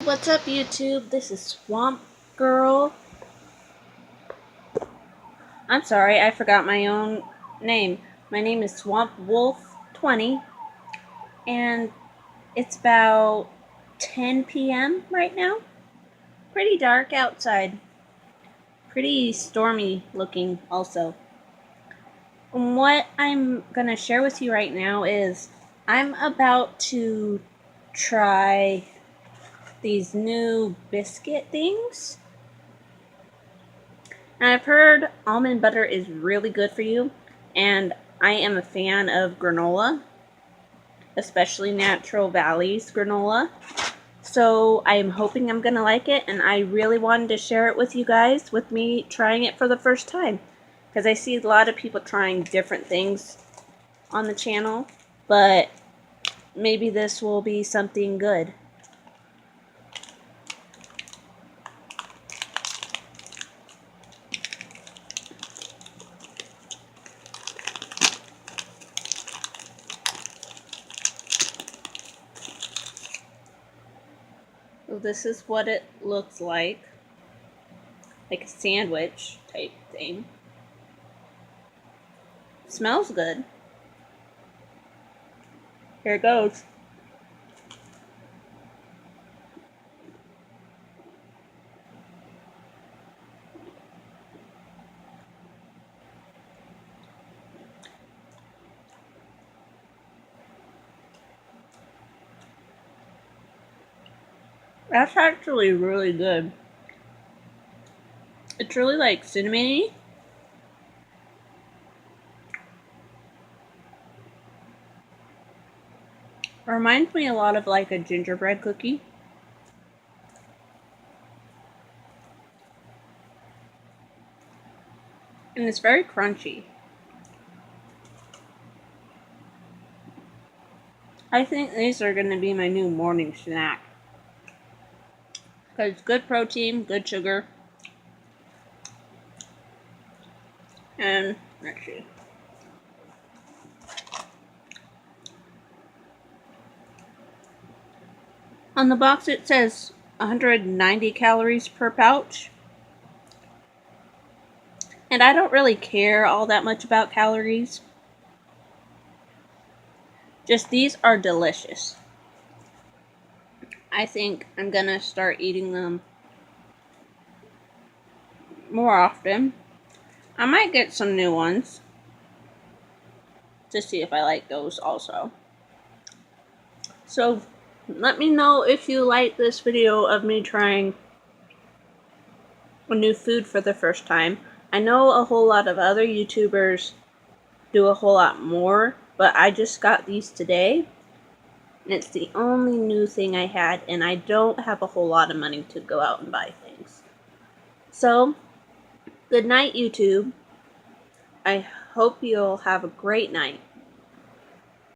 What's up, YouTube? This is Swamp Girl. I'm sorry, I forgot my own name. My name is Swamp Wolf 20, and it's about 10 p.m. right now. Pretty dark outside. Pretty stormy looking, also. And what I'm gonna share with you right now is I'm about to try these new biscuit things. And I've heard almond butter is really good for you, and I am a fan of granola, especially Natural Valley's granola. So I'm hoping I'm going to like it, and I really wanted to share it with you guys, with me trying it for the first time. Because I see a lot of people trying different things on the channel, but maybe this will be something good. So this is what it looks like a sandwich type thing. Smells good. Here it goes. That's actually really good. It's really like cinnamony. It reminds me a lot of like a gingerbread cookie. And it's very crunchy. I think these are going to be my new morning snack. Because good protein, good sugar. And let's see. On the box it says 190 calories per pouch. And I don't really care all that much about calories. Just these are delicious. I think I'm gonna start eating them more often. I might get some new ones to see if I like those also. So let me know if you like this video of me trying a new food for the first time. I know a whole lot of other YouTubers do a whole lot more, but I just got these today. And it's the only new thing I had, and I don't have a whole lot of money to go out and buy things. So, good night, YouTube. I hope you'll have a great night.